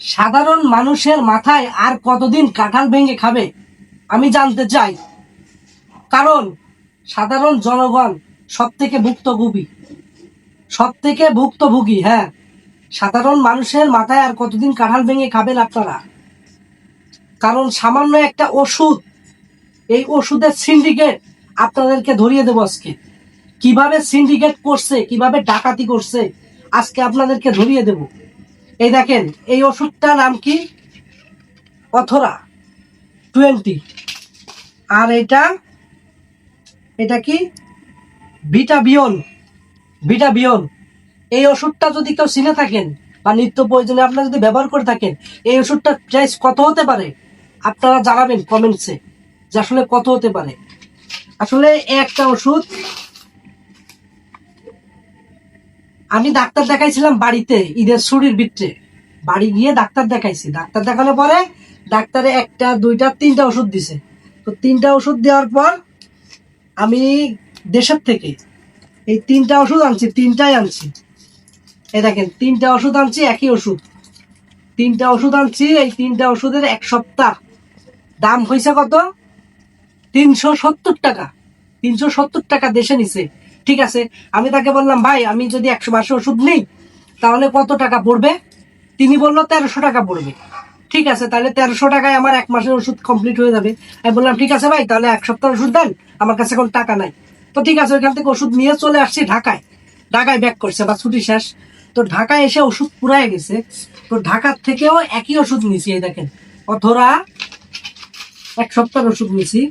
সাধারণ মানুষের মাথায় আর কতদিন কাঁঠাল ভেঙে খাবে আমি জানতে চাই। কারণ সাধারণ জনগণ সব থেকে ভুক্তভোগী। হ্যাঁ, সাধারণ মানুষের মাথায় আর কতদিন কাঁঠাল ভেঙে খাবেন আপনারা? কারণ সামান্য একটা ওষুধ, এই ওষুধের সিন্ডিকেট আপনাদেরকে ধরিয়ে দেবো আজকে। কিভাবে সিন্ডিকেট করছে, কিভাবে ডাকাতি করছে, আজকে আপনাদেরকে ধরিয়ে দেব। এই দেখেন, এই ওষুধটার নাম কি? অথরা 20। আর এটা কি? ভিটাবিয়ন। এই ওষুধটা যদি কেউ চিনে থাকেন বা নিত্য প্রয়োজনে আপনারা যদি ব্যবহার করে থাকেন, এই ওষুধটার প্রাইস কত হতে পারে আপনারা জানাবেন কমেন্টসে, যে আসলে কত হতে পারে। আসলে একটা ওষুধ আমি ডাক্তার দেখাইছিলাম বাড়িতে, ঈদের ছুটির ভিতরে বাড়ি গিয়ে ডাক্তার দেখাইছি। ডাক্তার দেখানোর পরে ডাক্তারে 1, 2, 3টা ওষুধ দিছে। তো 3টা ওষুধ দেওয়ার পর আমি দেশের থেকে এই 3টা ওষুধ আনছি, 3টাই আনছি। এই দেখেন, 3টা ওষুধ আনছি, একই ওষুধ। 3টা ওষুধ আনছি, এই 3টা ওষুধের 1 সপ্তাহ দাম হয়েছে কত? 370 টাকা। 370 টাকা দেশে নিছে। ঠিক আছে, আমি তাকে বললাম, ভাই আমি যদি 100 মাসে ওষুধ নিই তাহলে কত টাকা পড়বে? তিনি বললো 1300 টাকা পড়বে। ঠিক আছে, তাহলে 1300 টাকায় আমার 1 মাসের ওষুধ কমপ্লিট হয়ে যাবে। আমি বললাম, ঠিক আছে ভাই, তাহলে 1 সপ্তাহ ওষুধ দেন, আমার কাছে কোনো টাকা নাই। তো ঠিক আছে, ওইখান থেকে ওষুধ নিয়ে চলে আসছি ঢাকায়। ব্যাক করছে বা ছুটি শেষ। তো ঢাকায় এসে ওষুধ পুরাই গেছে। তো ঢাকার থেকেও একই ওষুধ নিছি। এই দেখেন, অথরা 1 সপ্তাহের ওষুধ নিছি।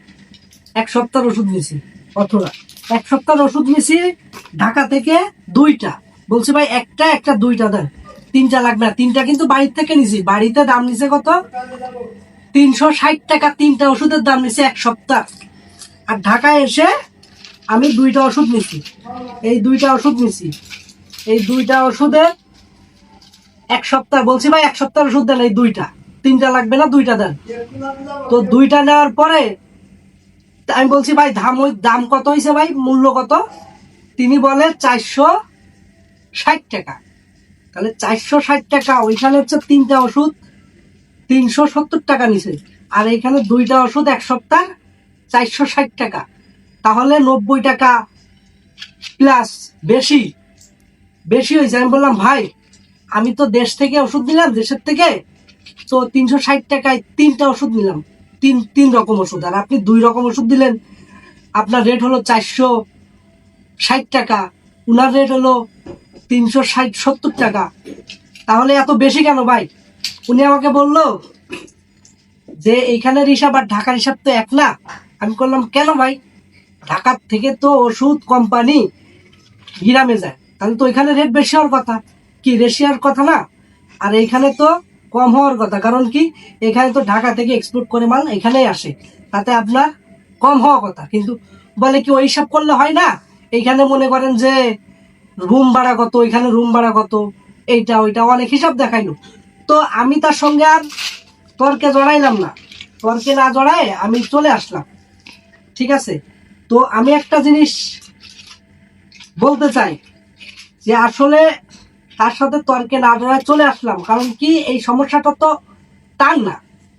অথরা 1 সপ্তাহের ওষুধ নিছি ঢাকা থেকে 2টা। বলছি ভাই একটা 2টা দেন, 3টা লাগবে না। 3টা কিন্তু বাড়ির থেকে নিছি। বাড়িতে দাম নিছে কত? 360 টাকা। 3টা ওষুধের দাম নিছে 1 সপ্তাহ। আর ঢাকায় এসে আমি 2টা ওষুধ নিছি। এই 2টা ওষুধের 1 সপ্তাহ। বলছি ভাই 1 সপ্তাহের ওষুধ দেন, এই 2টা। 3টা লাগবে না, 2টা দেন। তো 2টা নেওয়ার পরে আমি বলছি, ভাই দাম কত হয়েছে, ভাই মূল্য কত? তিনি বলে 460 টাকা। তাহলে 460 টাকা, ওইখানে হচ্ছে 3টা ওষুধ 370 টাকা নিছে। আর এখানে 2টা ওষুধ 1 সপ্তাহ 460 টাকা। তাহলে 90 টাকা প্লাস বেশি হয়েছে। আমি বললাম, ভাই আমি তো দেশ থেকে ওষুধ নিলাম, দেশের থেকে, তো 360 টাকায় 3টা ওষুধ নিলাম, তিন রকম ওষুধ। আর আপনি 2 রকম ওষুধ দিলেন, আপনার রেট হলো 460 টাকা, উনার রেট হলো 370 টাকা। তাহলে এত বেশি কেন ভাই? উনি আমাকে বললো যে এইখানের হিসাব আর ঢাকার হিসাব তো এক না। আমি করলাম, কেন ভাই? ঢাকার থেকে তো ওষুধ কোম্পানি গ্রামে যায়, তাহলে তো ওইখানে রেট বেশি হওয়ার কথা, কি রেশিয়ার কথা না? আর এইখানে তো কম হওয়ার কথা। কারণ কি, এখানে তো ঢাকা থেকে এক্সপোর্ট করে মাল এখানেই আসে, তাতে আপনার কম হওয়া কথা। কিন্তু বলে কি, ওই হিসাব করলে হয় না। এইখানে মনে করেন যে রুম ভাড়া কত, ওইখানে রুম ভাড়া কত, এইটা ওইটা অনেক হিসাব দেখাইলো। তো আমি তার সঙ্গে আর তর্কে জড়াইলাম না। তর্কে না জড়ায় আমি চলে আসলাম। ঠিক আছে, তো আমি একটা জিনিস বলতে চাই, যে আসলে তার সাথে তর্কে না জড়ায় চলে আসলাম। কারণ কি, এই সমস্যাটা তো তার না,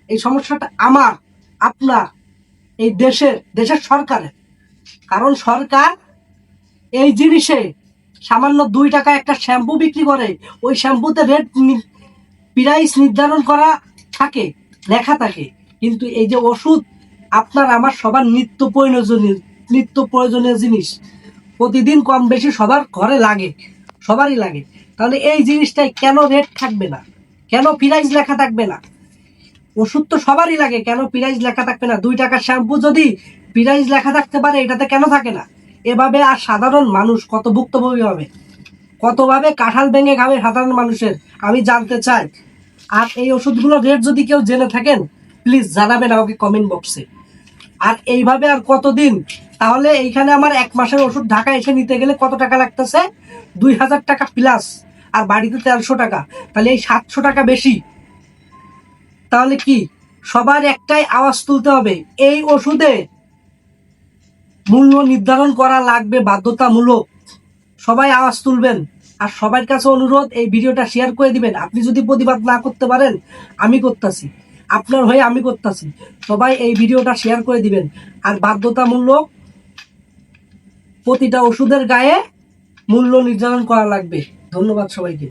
এই সমস্যাটা আমার, আপনার, এই দেশের সরকারের। কারণ সরকার এই জিনিসে সামান্য 2 টাকা একটা শ্যাম্পু বিক্রি করে, ওই শ্যাম্পুতে প্রাইস নির্ধারণ করা থাকে, লেখা থাকে। কিন্তু এই যে ওষুধ, আপনার আমার সবার নিত্য প্রয়োজনীয় জিনিস, প্রতিদিন কম বেশি সবার ঘরে লাগে, সবারই লাগে। তাহলে এই জিনিসটাই কেন রেট থাকবে না? কেন প্রাইস লেখা থাকবে না? ওষুধ তো সবারই লাগে, কেন প্রাইস লেখা থাকবে না? 2 টাকার শ্যাম্পু যদি প্রাইস লেখা থাকতে পারে, এটাতে কেন থাকে না? এভাবে আর সাধারণ মানুষ কত ভুক্তভোগী হবে, কতভাবে কাঁঠাল ভেঙে খাবে সাধারণ মানুষের, আমি জানতে চাই। আর এই ওষুধগুলোর রেট যদি কেউ জেনে থাকেন, প্লিজ জানাবেন আমাকে কমেন্ট বক্সে। আর এইভাবে আর কতদিন? তাহলে এইখানে আমার 1 মাসের ওষুধ ঢাকা এসে নিতে গেলে কত টাকা লাগতেছে? 2000 টাকা প্লাস। আর বাড়িতে 1300 টাকা, তাহলে এই 700 টাকা বেশি। তাহলে কি, সবার একটাই আওয়াজ তুলতে হবে, এই ওষুধে মূল্য নির্ধারণ করা লাগবে বাধ্যতামূলক। সবাই আওয়াজ তুলবেন, আর সবার কাছে অনুরোধ, এই ভিডিওটা শেয়ার করে দিবেন। আপনি যদি প্রতিবাদ না করতে পারেন, আমি করতেছি, আপনার হয়ে আমি করতেছি। সবাই এই ভিডিওটা শেয়ার করে দিবেন। আর বাধ্যতামূলক প্রতিটা ওষুধের গায়ে মূল্য নির্ধারণ করা লাগবে। ধন্যবাদ সবাইকে।